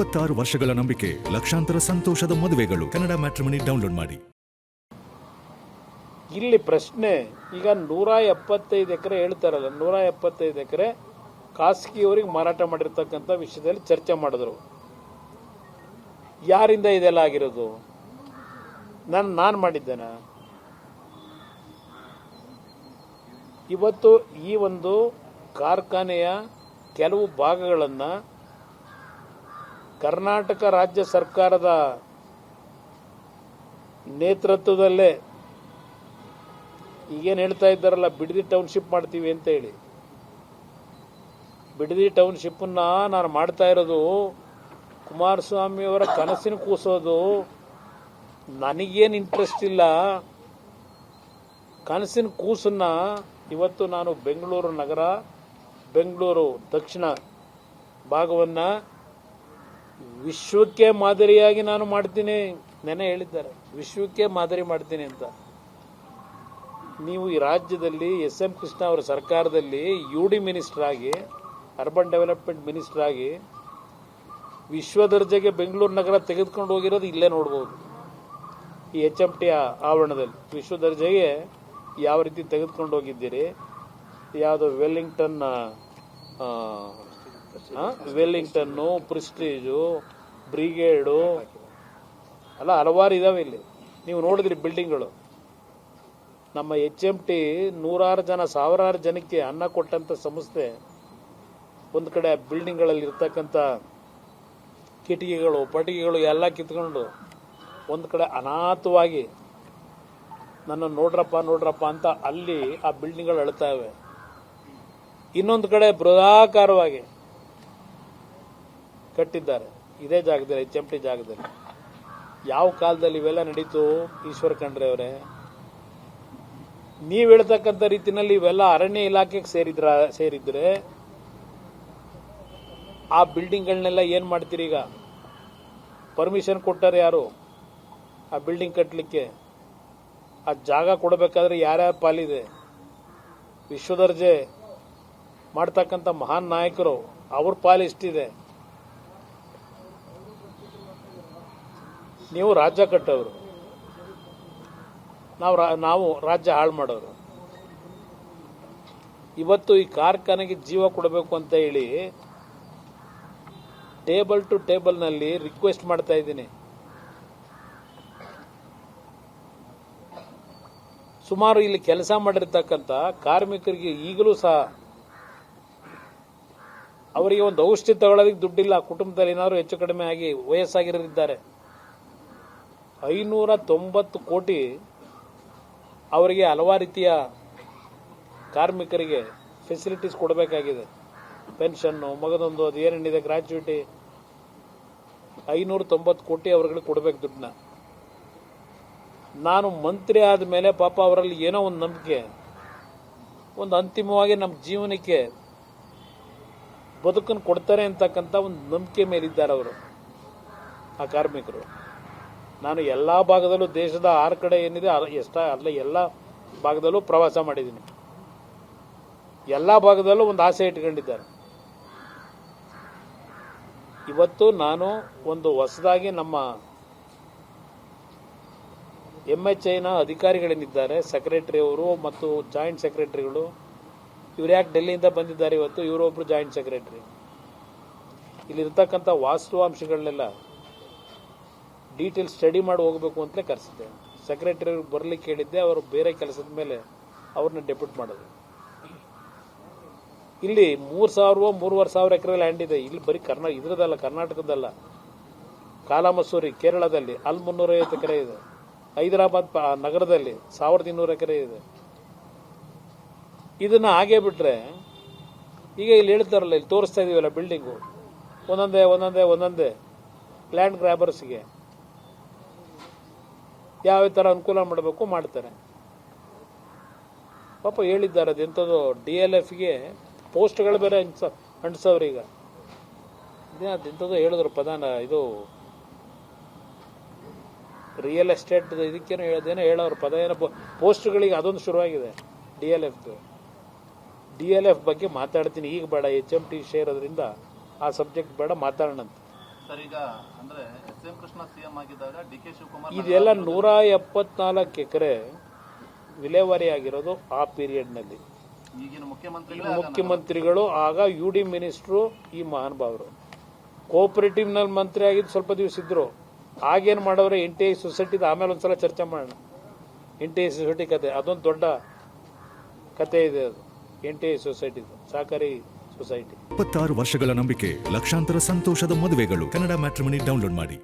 26 ವರ್ಷಗಳ ನಂಬಿಕೆ, ಲಕ್ಷಾಂತರ ಸಂತೋಷದ ಮದುವೆಗಳು. ಕನ್ನಡ ಮ್ಯಾಟ್ರಿಮನಿ ಡೌನ್ಲೋಡ್ ಮಾಡಿ. ಇಲ್ಲಿ ಪ್ರಶ್ನೆ, ಈಗ 175 ಎಕರೆ ಹೇಳ್ತಾರಲ್ಲ, 175 ಎಕರೆ ಖಾಸಗಿಯವರಿಗೆ ಮಾರಾಟ ಮಾಡಿರ್ತಕ್ಕಂಥ ವಿಷಯದಲ್ಲಿ ಚರ್ಚೆ ಮಾಡಿದ್ರು. ಯಾರಿಂದ ಇದೆಲ್ಲ ಆಗಿರೋದು? ನಾನು ಮಾಡಿದ್ದೇನೆ? ಇವತ್ತು ಈ ಒಂದು ಕಾರ್ಖಾನೆಯ ಕೆಲವು ಭಾಗಗಳನ್ನು ಕರ್ನಾಟಕ ರಾಜ್ಯ ಸರ್ಕಾರದ ನೇತೃತ್ವದಲ್ಲೇ ಈಗೇನು ಹೇಳ್ತಾ ಇದ್ದಾರಲ್ಲ, ಬಿಡದಿ ಟೌನ್ಶಿಪ್ ಮಾಡ್ತೀವಿ ಅಂತ ಹೇಳಿ, ಬಿಡದಿ ಟೌನ್ಶಿಪ್ಪನ್ನು ನಾನು ಮಾಡ್ತಾ ಇರೋದು ಕುಮಾರಸ್ವಾಮಿಯವರ ಕನಸಿನ ಕೂಸೋದು. ನನಗೇನು ಇಂಟ್ರೆಸ್ಟ್ ಇಲ್ಲ. ಕನಸಿನ ಕೂಸನ್ನ ಇವತ್ತು ನಾನು ಬೆಂಗಳೂರು ನಗರ, ಬೆಂಗಳೂರು ದಕ್ಷಿಣ ಭಾಗವನ್ನು ವಿಶ್ವಕ್ಕೆ ಮಾದರಿಯಾಗಿ ನಾನು ಮಾಡ್ತೀನಿ. ನೆನೆ ಹೇಳಿದ್ದಾರೆ, ವಿಶ್ವಕ್ಕೆ ಮಾದರಿ ಮಾಡ್ತೀನಿ ಅಂತ. ನೀವು ಈ ರಾಜ್ಯದಲ್ಲಿ ಎಸ್.ಎಂ. ಕೃಷ್ಣ ಅವರ ಸರ್ಕಾರದಲ್ಲಿ UD ಮಿನಿಸ್ಟರ್ ಆಗಿ, ಅರ್ಬನ್ ಡೆವಲಪ್ಮೆಂಟ್ ಮಿನಿಸ್ಟರ್ ಆಗಿ ವಿಶ್ವ ದರ್ಜೆಗೆ ಬೆಂಗಳೂರು ನಗರ ತೆಗೆದುಕೊಂಡು ಹೋಗಿರೋದು ಇಲ್ಲೇ ನೋಡ್ಬೋದು. ಈ HMT ಆವರಣದಲ್ಲಿ ವಿಶ್ವ ದರ್ಜೆಗೆ ಯಾವ ರೀತಿ ತೆಗೆದುಕೊಂಡು ಹೋಗಿದ್ದೀರಿ. ಯಾವುದೋ ವೆಲ್ಲಿಂಗ್ಟನ್ನು, ಪ್ರೆಸ್ಟೀಜು, ಬ್ರಿಗೇಡು ಅಲ್ಲ, ಹಲವಾರು ಇದಾವೆ ಇಲ್ಲಿ. ನೀವು ನೋಡಿದ್ರಿ ಬಿಲ್ಡಿಂಗ್ಗಳು. ನಮ್ಮ HMT ನೂರಾರು ಜನ, ಸಾವಿರಾರು ಜನಕ್ಕೆ ಅನ್ನ ಕೊಟ್ಟಂಥ ಸಂಸ್ಥೆ. ಒಂದು ಕಡೆ ಬಿಲ್ಡಿಂಗ್ಗಳಲ್ಲಿ ಇರ್ತಕ್ಕಂಥ ಕಿಟಕಿಗಳು, ಪಟಿಕೆಗಳು ಎಲ್ಲ ಕಿತ್ಕೊಂಡು ಒಂದು ಕಡೆ ಅನಾಥವಾಗಿ ನನ್ನ ನೋಡ್ರಪ್ಪ ಅಂತ ಅಲ್ಲಿ ಆ ಬಿಲ್ಡಿಂಗ್ಗಳು ಅಳ್ತಾ ಇವೆ. ಇನ್ನೊಂದು ಕಡೆ ಬೃಹದಾಕಾರವಾಗಿ ಕಟ್ಟಿದ್ದಾರೆ ಇದೇ ಜಾಗದಲ್ಲಿ, HMT ಜಾಗದಲ್ಲಿ. ಯಾವ ಕಾಲದಲ್ಲಿ ಇವೆಲ್ಲ ನಡೀತು ಈಶ್ವರ ಖಂಡ್ರೆ ಅವರೇ? ನೀವು ಹೇಳ್ತಕ್ಕಂಥ ರೀತಿಯಲ್ಲಿ ಇವೆಲ್ಲ ಅರಣ್ಯ ಇಲಾಖೆಗೆ ಸೇರಿದ್ರೆ ಆ ಬಿಲ್ಡಿಂಗ್ಗಳನ್ನೆಲ್ಲ ಏನು ಮಾಡ್ತೀರಿ? ಈಗ ಪರ್ಮಿಷನ್ ಕೊಟ್ಟಾರೆ ಯಾರು ಆ ಬಿಲ್ಡಿಂಗ್ ಕಟ್ಟಲಿಕ್ಕೆ? ಆ ಜಾಗ ಕೊಡಬೇಕಾದ್ರೆ ಯಾರ್ಯಾರ ಪಾಲಿದೆ? ವಿಶ್ವದರ್ಜೆ ಮಾಡ್ತಕ್ಕಂಥ ಮಹಾನ್ ನಾಯಕರು, ಅವ್ರ ಪಾಲು ಎಷ್ಟಿದೆ? ನೀವು ರಾಜ್ಯ ಕಟ್ಟೋರು, ನಾವು ರಾಜ್ಯ ಹಾಳು ಮಾಡೋರು. ಇವತ್ತು ಈ ಕಾರ್ಖಾನೆಗೆ ಜೀವ ಕೊಡಬೇಕು ಅಂತ ಹೇಳಿ ಟೇಬಲ್ ಟು ಟೇಬಲ್ನಲ್ಲಿ ರಿಕ್ವೆಸ್ಟ್ ಮಾಡ್ತಾ ಇದ್ದೀನಿ. ಸುಮಾರು ಇಲ್ಲಿ ಕೆಲಸ ಮಾಡಿರ್ತಕ್ಕಂಥ ಕಾರ್ಮಿಕರಿಗೆ ಈಗಲೂ ಸಹ ಅವರಿಗೆ ಒಂದು ಔಷಧಿ ತಗೊಳ್ಳೋದಕ್ಕೆ ದುಡ್ಡಿಲ್ಲ. ಕುಟುಂಬದಲ್ಲಿ ಏನಾದರೂ ಹೆಚ್ಚು ಕಡಿಮೆ ಆಗಿ ವಯಸ್ಸಾಗಿರೋರಿದ್ದಾರೆ. 590 ಕೋಟಿ ಅವರಿಗೆ ಹಲವಾರು ರೀತಿಯ ಕಾರ್ಮಿಕರಿಗೆ ಫೆಸಿಲಿಟೀಸ್ ಕೊಡಬೇಕಾಗಿದೆ. ಪೆನ್ಷನ್ನು, ಮಗದೊಂದು, ಅದು ಏನೇನಿದೆ ಗ್ರಾಚ್ಯುಟಿ, 590 ಕೋಟಿ ಅವರುಗಳಿಗೆ ಕೊಡಬೇಕು ದುಡ್ಡನ್ನ. ನಾನು ಮಂತ್ರಿ ಆದ ಮೇಲೆ ಪಾಪ ಅವರಲ್ಲಿ ಏನೋ ಒಂದು ನಂಬಿಕೆ, ಒಂದು ಅಂತಿಮವಾಗಿ ನಮ್ಮ ಜೀವನಕ್ಕೆ ಬದುಕನ್ನು ಕೊಡ್ತಾರೆ ಅಂತಕ್ಕಂಥ ಒಂದು ನಂಬಿಕೆ ಮೇಲಿದ್ದಾರೆ ಅವರು, ಆ ಕಾರ್ಮಿಕರು. ನಾನು ಎಲ್ಲ ಭಾಗದಲ್ಲೂ, ದೇಶದ 6 ಕಡೆ ಏನಿದೆ ಎಲ್ಲ ಭಾಗದಲ್ಲೂ ಪ್ರವಾಸ ಮಾಡಿದ್ದೀನಿ. ಎಲ್ಲ ಭಾಗದಲ್ಲೂ ಒಂದು ಆಸೆ ಇಟ್ಕೊಂಡಿದ್ದಾರೆ. ಇವತ್ತು ನಾನು ಒಂದು ಹೊಸದಾಗಿ ನಮ್ಮ MHIನ ಅಧಿಕಾರಿಗಳೇನಿದ್ದಾರೆ, ಸೆಕ್ರೆಟರಿ ಅವರು ಮತ್ತು ಜಾಯಿಂಟ್ ಸೆಕ್ರೆಟರಿಗಳು, ಇವ್ರು ಯಾಕೆ ಡೆಲ್ಲಿಯಿಂದ ಬಂದಿದ್ದಾರೆ ಇವತ್ತು? ಇವರೊಬ್ಬರು ಜಾಯಿಂಟ್ ಸೆಕ್ರೆಟರಿ. ಇಲ್ಲಿರ್ತಕ್ಕಂಥ ವಾಸ್ತವಾಂಶಗಳನ್ನೆಲ್ಲ ಡೀಟೇಲ್ ಸ್ಟಡಿ ಮಾಡಿ ಹೋಗಬೇಕು ಅಂತಲೇ ಕರೆಸಿದ್ದೆ. ಸೆಕ್ರೆಟರಿ ಬರಲಿಕ್ಕೆ ಹೇಳಿದ್ದೆ, ಅವರು ಬೇರೆ ಕೆಲಸದ ಮೇಲೆ ಅವ್ರನ್ನ ಡೆಪ್ಯೂಟ್ ಮಾಡೋದು. ಇಲ್ಲಿ 3,000-3,500 ಎಕರೆ ಲ್ಯಾಂಡ್ ಇದೆ. ಇಲ್ಲಿ ಬರೀ ಇದ್ರದಲ್ಲ, ಕರ್ನಾಟಕದಲ್ಲ, ಕಾಲಾಮಸೂರಿ ಕೇರಳದಲ್ಲಿ ಅಲ್ಲಿ 350 ಎಕರೆ ಇದೆ. ಹೈದರಾಬಾದ್ ನಗರದಲ್ಲಿ 1,200 ಎಕರೆ ಇದೆ. ಇದನ್ನ ಹಾಗೆ ಬಿಟ್ರೆ, ಈಗ ಇಲ್ಲಿ ಹೇಳ್ತಾರಲ್ಲ, ಇಲ್ಲಿ ತೋರಿಸ್ತಾ ಇದೀವಲ್ಲ ಬಿಲ್ಡಿಂಗು, ಒಂದೊಂದೇ ಲ್ಯಾಂಡ್ ಗ್ರ್ಯಾಬರ್ಸ್ಗೆ ಯಾವ ಥರ ಅನುಕೂಲ ಮಾಡಬೇಕು ಮಾಡ್ತಾರೆ. ಪಾಪ ಹೇಳಿದ್ದಾರೆ, ಅದೆಂಥದ್ದು DLFಗೆ ಪೋಸ್ಟ್ಗಳು ಬೇರೆ ಅಂಟಿಸವ್ರೀಗ. ಅದೆಂಥದ್ದು ಹೇಳಿದ್ರು ಪದಾನ, ಇದು ರಿಯಲ್ ಎಸ್ಟೇಟ್ ಇದಕ್ಕೇನೋ ಹೇಳೋರು ಪದ, ಏನೋ ಪೋಸ್ಟ್ಗಳಿಗೆ ಅದೊಂದು ಶುರುವಾಗಿದೆ DLF ಬಗ್ಗೆ ಮಾತಾಡ್ತೀನಿ. ಈಗ ಬೇಡ, HMT ಶೇರ್ ಅದರಿಂದ ಆ ಸಬ್ಜೆಕ್ಟ್ ಬೇಡ, ಮಾತಾಡೋಣಂತ. ಸರ್ ಈಗ ಅಂದ್ರೆ ಎಸ್.ಎಂ. ಕೃಷ್ಣ ಸಿಎಂ ಆಗಿದ್ದಾಗ ಡಿ.ಕೆ. ಶಿವಕುಮಾರ್ ಇದೆಲ್ಲ 174 ಎಕರೆ ವಿಲೇವಾರಿ ಆಗಿರೋದು ಆ ಪೀರಿಯಡ್ನಲ್ಲಿ. ಈಗಿನ ಮುಖ್ಯಮಂತ್ರಿಗಳು ಆಗ UD ಮಿನಿಸ್ಟ್ರು ಈ ಮಹಾನುಭಾವರು. ಕೋಆಪರೇಟಿವ್ನಲ್ಲಿ ಮಂತ್ರಿ ಆಗಿದ್ದು ಸ್ವಲ್ಪ ದಿವಸ ಇದ್ರು. ಆಗೇನು ಮಾಡೋರು NTI ಸೊಸೈಟಿದ ಆಮೇಲೆ ಒಂದ್ಸಲ ಚರ್ಚೆ ಮಾಡೋಣ. NTI ಸೊಸೈಟಿ ಕತೆ ಅದೊಂದು ದೊಡ್ಡ ಕತೆ ಇದೆ. ಅದು NTI ಸೊಸೈಟಿದು ಸಹಕಾರಿ ಸೊಸೈಟಿ. 26 ವರ್ಷಗಳ ನಂಬಿಕೆ, ಲಕ್ಷಾಂತರ ಸಂತೋಷದ ಮದುವೆಗಳು. ಕನ್ನಡ ಮ್ಯಾಟ್ರಿಮನಿ ಡೌನ್ಲೋಡ್ ಮಾಡಿ.